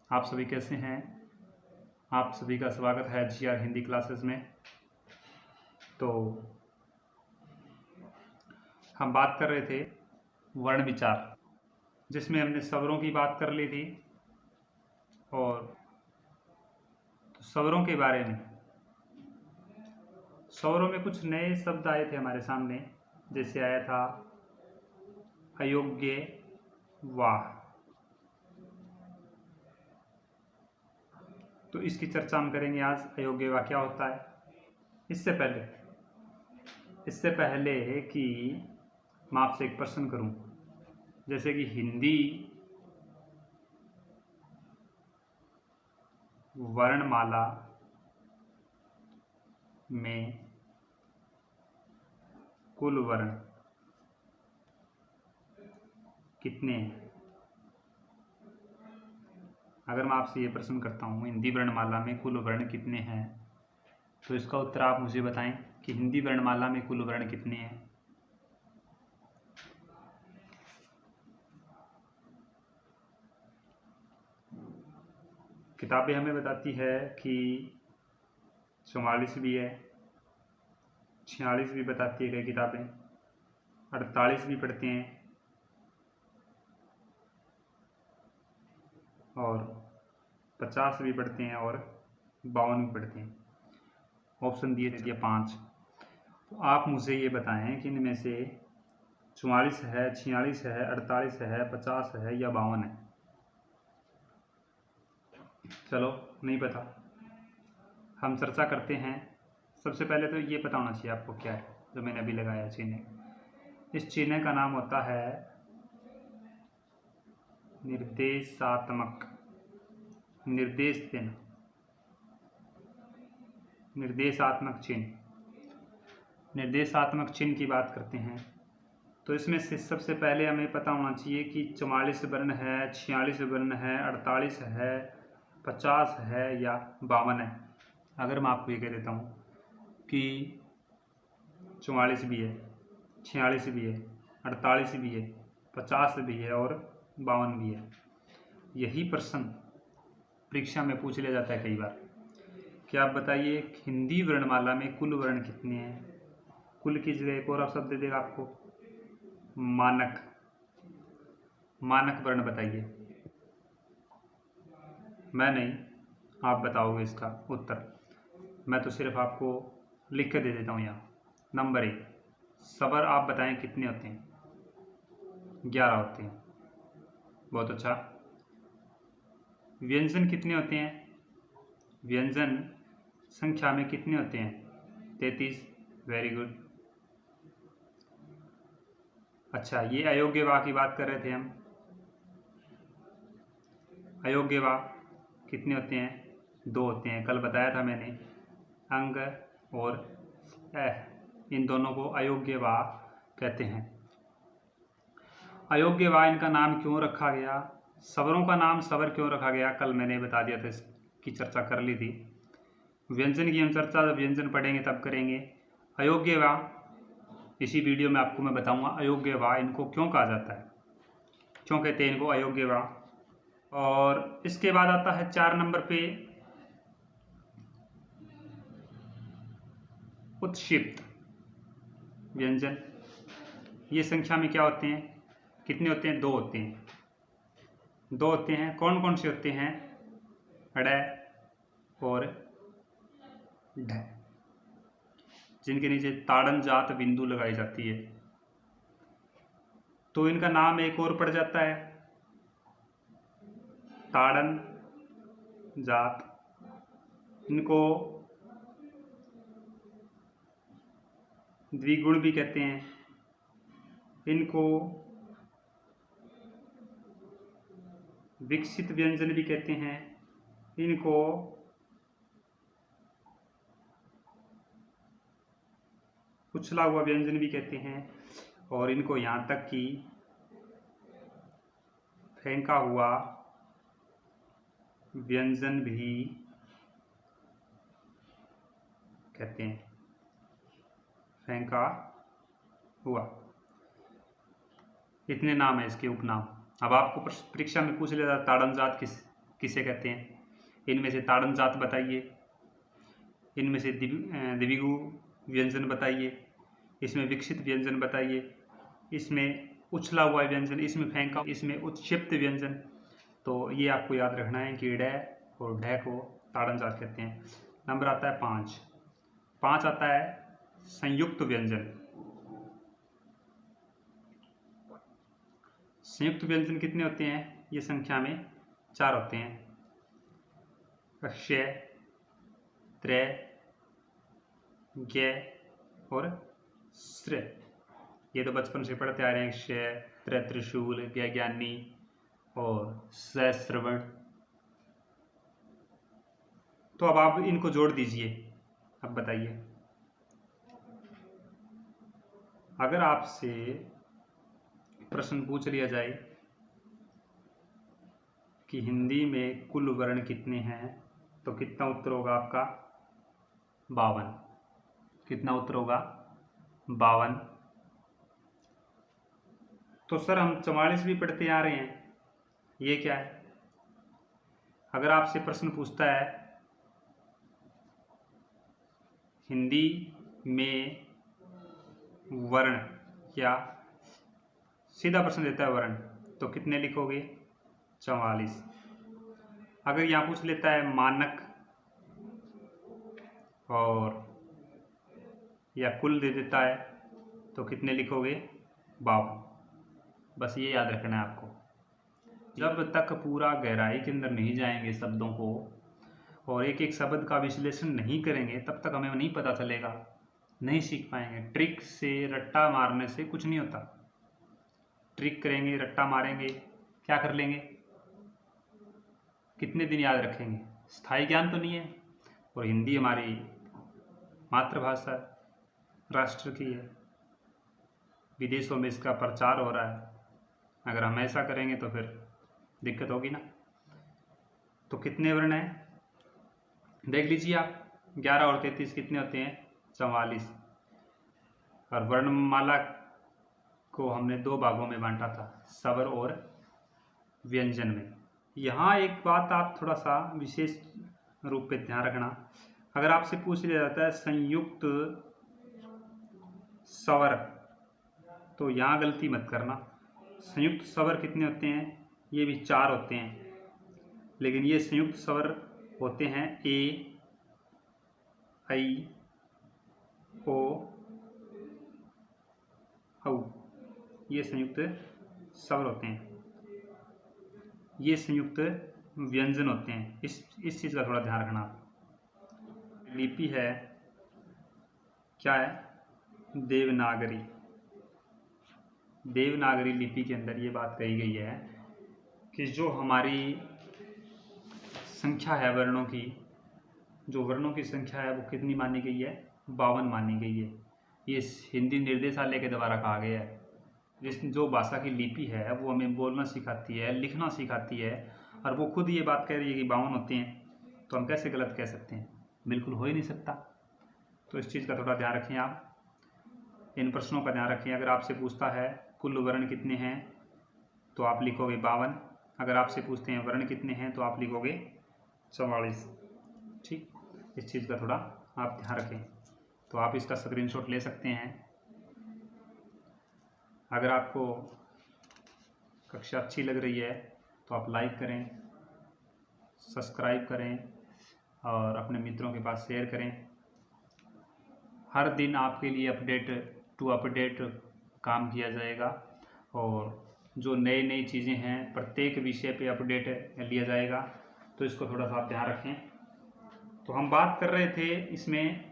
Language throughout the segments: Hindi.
आप सभी कैसे हैं। आप सभी का स्वागत है GR हिंदी क्लासेस में। तो हम बात कर रहे थे वर्ण विचार, जिसमें हमने स्वरों की बात कर ली थी और तो स्वरों के बारे में स्वरों में कुछ नए शब्द आए थे हमारे सामने। जैसे आया था अयोग्य वाह। तो इसकी चर्चा हम करेंगे आज। अयोग्य वाह क्या होता है। इससे पहले कि मैं आपसे एक प्रश्न करूं, जैसे कि हिंदी वर्णमाला में कुल वर्ण कितने हैं। अगर मैं आपसे ये प्रश्न करता हूँ हिंदी वर्णमाला में कुल वर्ण कितने हैं, तो इसका उत्तर आप मुझे बताएं कि हिंदी वर्णमाला में कुल वर्ण कितने हैं। किताबें हमें बताती है कि 44 भी है, 46 भी बताती है कई किताबें, 48 भी पढ़ते हैं और 50 भी पढ़ते हैं और 52 भी पढ़ते हैं। ऑप्शन दिए थे 5। तो आप मुझे ये बताएं कि इनमें से 44 है, 46 है, 48 है, 50 है या 52 है। चलो नहीं पता, हम चर्चा करते हैं। सबसे पहले तो ये पता होना चाहिए आपको क्या है जो मैंने अभी लगाया चिन्ह। इस चिन्ह का नाम होता है निर्देशात्मक चिन्ह। निर्देशात्मक चिन्ह की बात करते हैं तो इसमें से सबसे पहले हमें पता होना चाहिए कि 44 वर्ण है, 46 वर्ण है, 48 है, 50 है या 52 है। अगर मैं आपको ये कह देता हूँ कि 44 भी है, 46 भी है, 48 भी है, 50 भी है और 52 भी है। यही प्रश्न परीक्षा में पूछ लिया जाता है कई बार कि आप बताइए हिंदी वर्णमाला में कुल वर्ण कितने हैं। कुल की जगह एक और शब्द दे देगा आपको, मानक वर्ण बताइए। मैं नहीं, आप बताओगे इसका उत्तर। मैं तो सिर्फ आपको लिख के दे देता हूँ यहाँ। नंबर 1 स्वर, आप बताएं कितने होते हैं। 11 होते हैं, बहुत अच्छा। व्यंजन कितने होते हैं। व्यंजन संख्या में कितने होते हैं। 33, वेरी गुड। अच्छा, ये अयोग्य वाक्य की बात कर रहे थे हम। अयोग्य वाक्य कितने होते हैं। 2 होते हैं, कल बताया था मैंने। अंग और इन दोनों को अयोग्य वाक्य कहते हैं। अयोग्य वाक्य इनका नाम क्यों रखा गया, स्वरों का नाम स्वर क्यों रखा गया, कल मैंने बता दिया था, इसकी चर्चा कर ली थी। व्यंजन की हम चर्चा जब व्यंजन पढ़ेंगे तब करेंगे। अयोग्य वाक्य इसी वीडियो में आपको मैं बताऊंगा अयोग्य वाक्य इनको क्यों कहा जाता है, क्यों कहते हैं इनको अयोग्य वाक्य। और इसके बाद आता है 4 नंबर पे उत्क्षिप्त व्यंजन। ये संख्या में क्या होते हैं, कितने होते हैं। 2 होते हैं। 2 होते हैं, कौन कौन से होते हैं। ड़ और ढ, जिनके नीचे ताड़न जात बिंदु लगाई जाती है। तो इनका नाम एक और पड़ जाता है ताड़न जात। इनको द्विगुण भी कहते हैं, इनको विकसित व्यंजन भी कहते हैं, इनको उछला हुआ व्यंजन भी कहते हैं और इनको यहाँ तक कि फेंका हुआ व्यंजन भी कहते हैं। फेंका हुआ, इतने नाम है इसके उपनाम। अब आपको परीक्षा में पूछ लेगा ताड़न जात किसे कहते हैं? इनमें से ताड़न जात बताइए, इनमें से द्विगु व्यंजन बताइए, इसमें विकसित व्यंजन बताइए, इसमें उछला हुआ व्यंजन, इसमें फेंका, इसमें उत्क्षिप्त व्यंजन। तो ये आपको याद रखना है कि ड और ढ को ताड़न जात कहते हैं। नंबर आता है 5। 5 आता है संयुक्त व्यंजन। संयुक्त व्यंजन कितने होते हैं? ये संख्या में 4 होते हैं। अक्षय, त्रय, ज्ञ और श्रेय। ये तो बचपन से पढ़ते आ रहे हैं, क्षय, त्रय त्रिशूल, ज्ञ ज्ञानी और श्रवण। तो अब आप इनको जोड़ दीजिए। अब बताइए, अगर आपसे प्रश्न पूछ लिया जाए कि हिंदी में कुल वर्ण कितने हैं, तो कितना उत्तर होगा आपका? 52। कितना उत्तर होगा? 52। तो सर हम 44 भी पढ़ते आ रहे हैं, ये क्या है? अगर आपसे प्रश्न पूछता है हिंदी में वर्ण, या सीधा प्रश्न देता है वर्ण, तो कितने लिखोगे? 44। अगर यहाँ पूछ लेता है मानक और या कुल दे देता है, तो कितने लिखोगे? 52। बस ये याद रखना है आपको। जब तक पूरा गहराई के अंदर नहीं जाएंगे शब्दों को और एक एक शब्द का विश्लेषण नहीं करेंगे, तब तक हमें नहीं पता चलेगा, नहीं सीख पाएंगे। ट्रिक से, रट्टा मारने से कुछ नहीं होता। ट्रिक करेंगे, रट्टा मारेंगे, क्या कर लेंगे? कितने दिन याद रखेंगे? स्थायी ज्ञान तो नहीं है। और हिंदी हमारी मातृभाषा राष्ट्र की है, विदेशों में इसका प्रचार हो रहा है। अगर हम ऐसा करेंगे तो फिर दिक्कत होगी ना। तो कितने वर्ण हैं देख लीजिए आप। 11 और 33 कितने होते हैं? 44। और वर्णमाला को हमने 2 भागों में बांटा था, स्वर और व्यंजन में। यहाँ एक बात आप थोड़ा सा विशेष रूप पे ध्यान रखना। अगर आपसे पूछ लिया जाता है संयुक्त स्वर, तो यहाँ गलती मत करना। संयुक्त स्वर कितने होते हैं? ये भी 4 होते हैं, लेकिन ये संयुक्त स्वर होते हैं ए, ऐ, ओ, औ। ये संयुक्त स्वर होते हैं, ये संयुक्त व्यंजन होते हैं। इस चीज़ का थोड़ा ध्यान रखना। लिपि है, क्या है? देवनागरी। देवनागरी लिपि के अंदर ये बात कही गई है कि जो हमारी संख्या है वर्णों की, जो वर्णों की संख्या है वो कितनी मानी गई है? 52 मानी गई है। ये हिंदी निर्देशालय के द्वारा कहा गया है। जो भाषा की लिपि है वो हमें बोलना सिखाती है, लिखना सिखाती है, और वो खुद ये बात कह रही है कि 52 होते हैं, तो हम कैसे गलत कह सकते हैं? बिल्कुल हो ही नहीं सकता। तो इस चीज़ का थोड़ा ध्यान रखें आप, इन प्रश्नों का ध्यान रखें। अगर आपसे पूछता है कुल वर्ण कितने हैं, तो आप लिखोगे 52। अगर आपसे पूछते हैं वर्ण कितने हैं, तो आप लिखोगे 44। ठीक, इस चीज़ का थोड़ा आप ध्यान रखें। तो आप इसका स्क्रीनशॉट ले सकते हैं। अगर आपको कक्षा अच्छी लग रही है तो आप लाइक करें, सब्सक्राइब करें और अपने मित्रों के पास शेयर करें। हर दिन आपके लिए अपडेट टू अपडेट काम किया जाएगा, और जो नई नई चीज़ें हैं प्रत्येक विषय पे अपडेट लिया जाएगा। तो इसको थोड़ा सा आप ध्यान रखें। तो हम बात कर रहे थे इसमें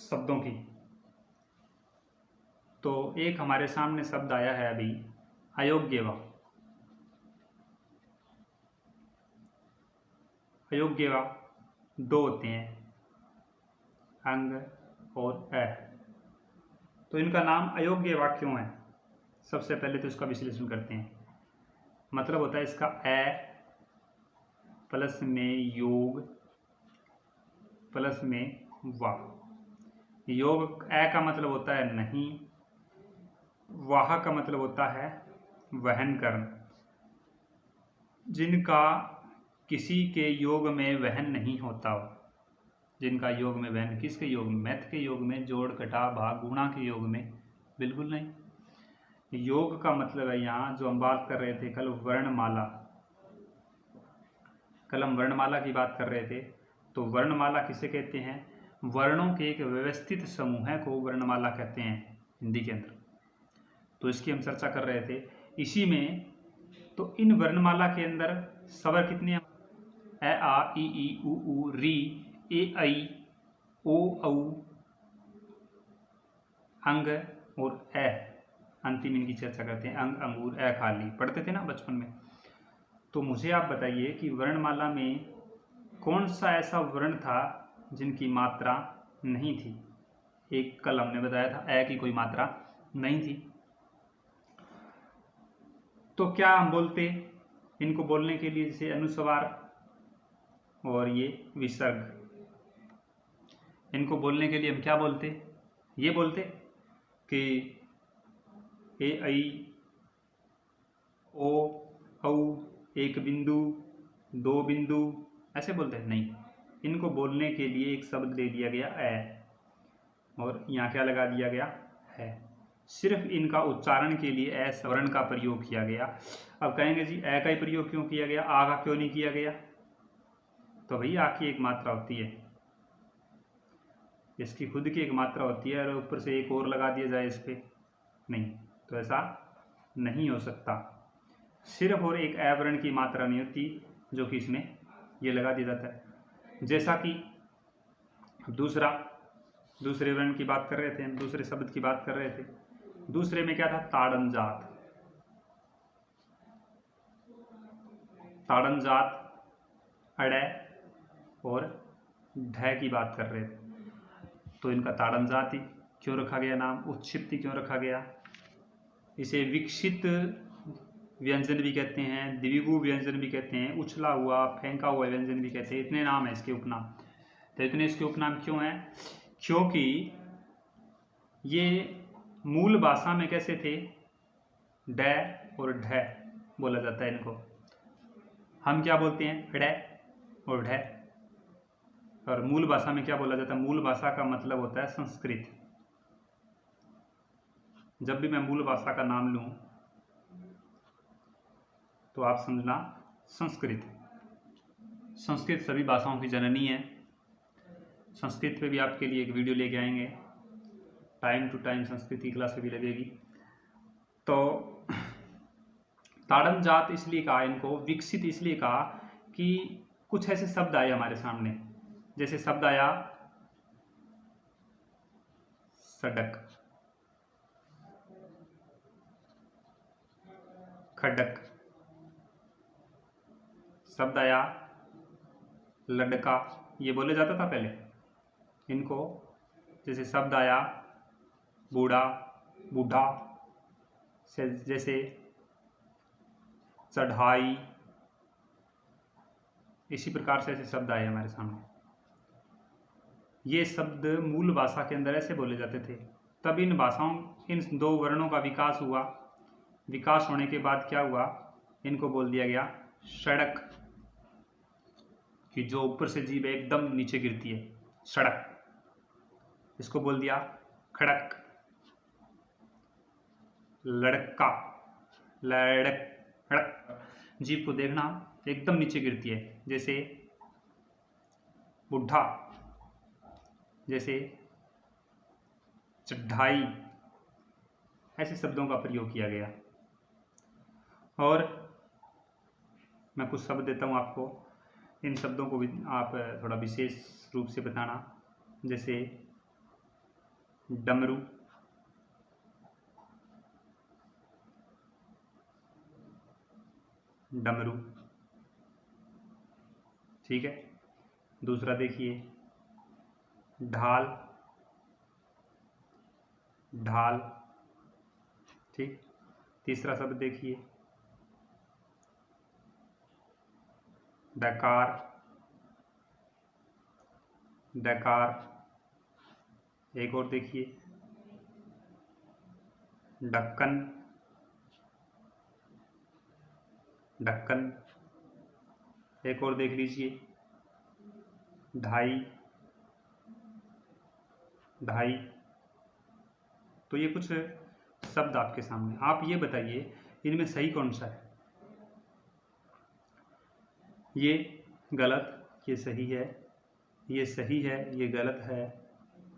शब्दों की। तो एक हमारे सामने शब्द आया है अभी, अयोग्य व। अयोग्य व 2 होते हैं, अंग और अ। तो इनका नाम अयोग्य व क्यों है? सबसे पहले तो इसका विश्लेषण करते हैं। मतलब होता है इसका अ प्लस में योग प्लस में वा। योग अ का मतलब होता है नहीं, वाह का मतलब होता है वहन करना। जिनका किसी के योग में वहन नहीं होता हो। जिनका योग में वहन, किसके योग में? मैथ के योग में, जोड़ घटा भाग गुणा के योग में बिल्कुल नहीं। योग का मतलब है यहाँ जो हम बात कर रहे थे कल, वर्णमाला। कल हम वर्णमाला की बात कर रहे थे, तो वर्णमाला किसे कहते हैं? वर्णों के एक व्यवस्थित समूह को वर्णमाला कहते हैं हिंदी के अंदर। तो इसकी हम चर्चा कर रहे थे इसी में। तो इन वर्णमाला के अंदर स्वर कितने हैं? ए आ ई ई उ ऊ री ए ऐ ओ औ अंग और ए, अंतिम इनकी चर्चा करते हैं। अंग, अंगूर, ए खाली, पढ़ते थे ना बचपन में। तो मुझे आप बताइए कि वर्णमाला में कौन सा ऐसा वर्ण था जिनकी मात्रा नहीं थी? एक कल हमने बताया था ए की कोई मात्रा नहीं थी। तो क्या हम बोलते इनको बोलने के लिए? जैसे अनुस्वार और ये विसर्ग, इनको बोलने के लिए हम क्या बोलते? ये बोलते कि ए ऐ ओ औ, एक बिंदु, दो बिंदु, ऐसे बोलते हैं? नहीं, इनको बोलने के लिए एक शब्द ले लिया गया ए, और यहाँ क्या लगा दिया गया? है। सिर्फ इनका उच्चारण के लिए ए स्वर्ण का प्रयोग किया गया। अब कहेंगे जी ए का ही प्रयोग क्यों किया गया, आ का क्यों नहीं किया गया? तो भैया आ की एक मात्रा होती है, इसकी खुद की एक मात्रा होती है, और ऊपर से एक और लगा दिया जाए इस पे, नहीं, तो ऐसा नहीं हो सकता। सिर्फ और एक ए वर्ण की मात्रा नहीं होती जो कि इसमें ये लगा दिया जाता है। जैसा कि दूसरे वर्ण की बात कर रहे थे, दूसरे शब्द की बात कर रहे थे। दूसरे में क्या था? ताड़न जात। ताड़न जात, अड़े और ढ की बात कर रहे थे। तो इनका ताड़न जात ही क्यों रखा गया नाम? उत्क्षिप्त क्यों रखा गया? इसे विकसित व्यंजन भी कहते हैं, द्विगु व्यंजन भी कहते हैं, उछला हुआ, फेंका हुआ व्यंजन भी कहते हैं। इतने नाम है इसके उपनाम। तो इतने इसके उपनाम क्यों हैं? क्योंकि ये मूल भाषा में कैसे थे? डै और ढै बोला जाता है इनको। हम क्या बोलते हैं? डै और ढै। और मूल भाषा में क्या बोला जाता है? मूल भाषा का मतलब होता है संस्कृत। जब भी मैं मूल भाषा का नाम लूं तो आप समझना संस्कृत। संस्कृत सभी भाषाओं की जननी है। संस्कृत पे भी आपके लिए एक वीडियो लेके आएंगे, टाइम टू टाइम संस्कृत की क्लास भी लगेगी। तो ताड़न जात इसलिए कहा इनको, विकसित इसलिए कहा कि कुछ ऐसे शब्द आए हमारे सामने। जैसे शब्द आया सड़क, खडक, शब्द आया लड़का, ये बोले जाता था पहले इनको। जैसे शब्द आया बूढ़ा, बूढ़ा, जैसे चढ़ाई, इसी प्रकार से ऐसे शब्द आए हमारे सामने। ये शब्द मूल भाषा के अंदर ऐसे बोले जाते थे। तब इन भाषाओं, इन दो वर्णों का विकास हुआ। विकास होने के बाद क्या हुआ? इनको बोल दिया गया सड़क, कि जो ऊपर से जीभ एकदम नीचे गिरती है, सड़क। इसको बोल दिया खड़क। लड़का, लड़क, खड़क, जीभ को देखना एकदम नीचे गिरती है। जैसे बुढ़ा, जैसे चढ़ाई, ऐसे शब्दों का प्रयोग किया गया। और मैं कुछ शब्द देता हूं आपको, इन शब्दों को भी आप थोड़ा विशेष रूप से बताना। जैसे डमरू, डमरू, ठीक है। दूसरा देखिए ढाल, ढाल, ठीक। तीसरा शब्द देखिए डकार, डकार। एक और देखिए ढक्कन, ढक्कन। एक और देख लीजिए, ढाई, ढाई। तो ये कुछ शब्द आपके सामने, आप ये बताइए इनमें सही कौन सा है। ये गलत, ये सही है, ये सही है, ये गलत है,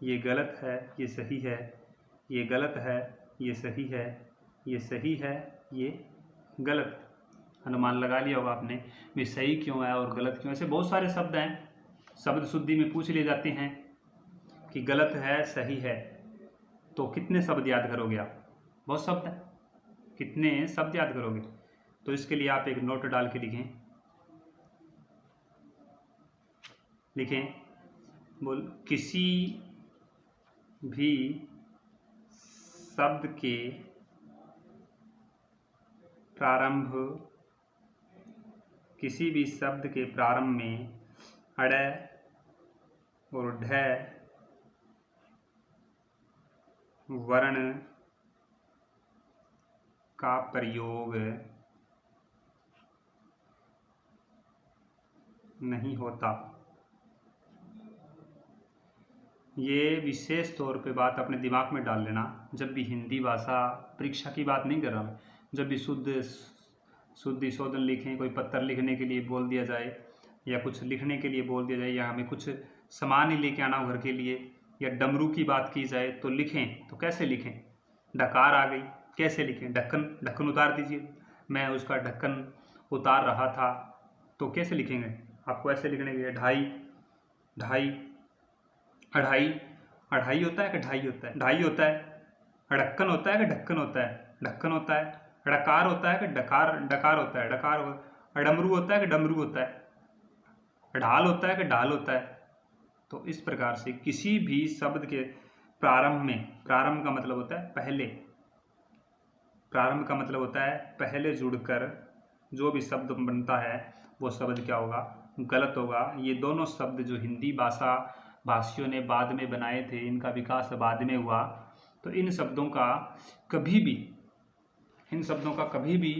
ये गलत है, ये सही है, ये गलत है, ये सही है, ये सही है, ये गलत। अनुमान लगा लिया होगा आपने भी सही क्यों है और गलत क्यों। ऐसे बहुत सारे शब्द हैं, शब्द शुद्धि में पूछ लिए जाते हैं कि गलत है, सही है, तो कितने शब्द याद करोगे आप। बहुत शब्द है, कितने शब्द याद करोगे। तो इसके लिए आप एक नोट डाल के लिखें, बोल किसी भी शब्द के प्रारंभ, किसी भी शब्द के प्रारंभ में अड़ और ढ वर्ण का प्रयोग नहीं होता। ये विशेष तौर पे बात अपने दिमाग में डाल लेना। जब भी हिंदी भाषा, परीक्षा की बात नहीं कर रहा मैं, जब भी शुद्धि शोधन लिखें, कोई पत्र लिखने के लिए बोल दिया जाए या कुछ लिखने के लिए बोल दिया जाए या हमें कुछ सामान ही लेके आना हो घर के लिए, या डमरू की बात की जाए तो लिखें तो कैसे लिखें। डकार आ गई, कैसे लिखें। ढक्कन उतार दीजिए, मैं उसका ढक्कन उतार रहा था, तो कैसे लिखेंगे। आपको ऐसे लिखने के लिए ढाई, ढाई, अढ़ाई। अढ़ाई होता है कि ढाई होता है। ढाई होता है। ढक्कन होता है कि ढक्कन होता है। ढक्कन होता है। डकार होता है कि डकार, डकार होता है। डकार। डमरू होता है कि डमरू होता है। ढाल होता है कि ढाल होता है। तो इस प्रकार से किसी भी शब्द के प्रारंभ में, प्रारंभ का मतलब होता है पहले, प्रारंभ का मतलब होता है पहले जुड़कर जो भी शब्द बनता है वो शब्द क्या होगा, गलत होगा। ये दोनों शब्द जो हिंदी भाषा भाषियों ने बाद में बनाए थे, इनका विकास बाद में हुआ, तो इन शब्दों का कभी भी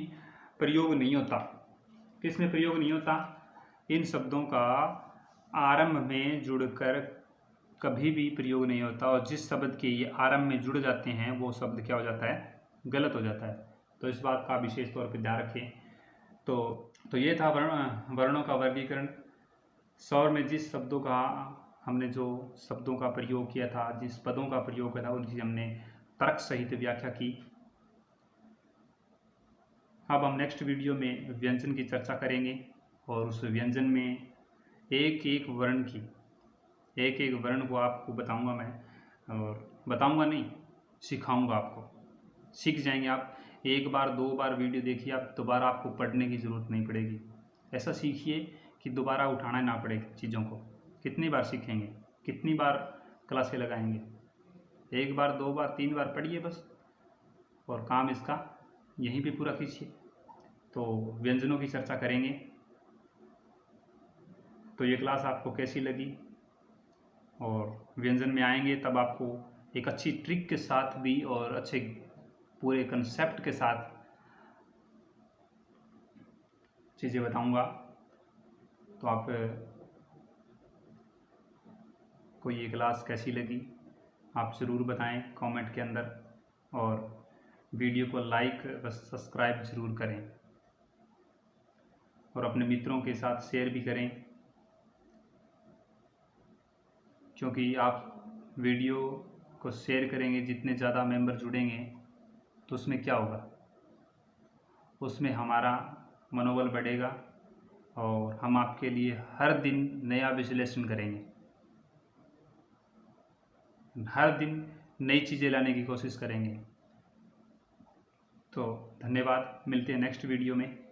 प्रयोग नहीं होता। किसमें प्रयोग नहीं होता। इन शब्दों का आरंभ में जुड़कर कभी भी प्रयोग नहीं होता, और जिस शब्द के ये आरंभ में जुड़ जाते हैं वो शब्द क्या हो जाता है, गलत हो जाता है। तो इस बात का विशेष तौर पर ध्यान रखें। तो ये था वर्णों का वर्गीकरण। स्वर में जिस शब्दों का हमने, जो शब्दों का प्रयोग किया था, जिस पदों का प्रयोग किया था, उनकी हमने तर्क सहित व्याख्या की। अब हम नेक्स्ट वीडियो में व्यंजन की चर्चा करेंगे और उस व्यंजन में एक एक वर्ण को आपको बताऊंगा मैं, और बताऊंगा नहीं, सिखाऊंगा आपको। सीख जाएंगे आप। एक बार दो बार वीडियो देखिए आप, दोबारा आपको पढ़ने की ज़रूरत नहीं पड़ेगी। ऐसा सीखिए कि दोबारा उठाना ना पड़े चीज़ों को। कितनी बार सीखेंगे, कितनी बार क्लासें लगाएंगे। एक बार, दो बार, तीन बार पढ़िए बस, और काम इसका यहीं पे पूरा कीजिए। तो व्यंजनों की चर्चा करेंगे। तो ये क्लास आपको कैसी लगी, और व्यंजन में आएंगे तब आपको एक अच्छी ट्रिक के साथ भी और अच्छे पूरे कंसेप्ट के साथ चीज़ें बताऊंगा। तो आप को ये क्लास कैसी लगी आप ज़रूर बताएं कमेंट के अंदर, और वीडियो को लाइक व सब्सक्राइब ज़रूर करें, और अपने मित्रों के साथ शेयर भी करें, क्योंकि आप वीडियो को शेयर करेंगे, जितने ज़्यादा मेंबर जुड़ेंगे तो उसमें क्या होगा, उसमें हमारा मनोबल बढ़ेगा और हम आपके लिए हर दिन नया विश्लेषण करेंगे, हर दिन नई चीज़ें लाने की कोशिश करेंगे। तो धन्यवाद, मिलते हैं नेक्स्ट वीडियो में।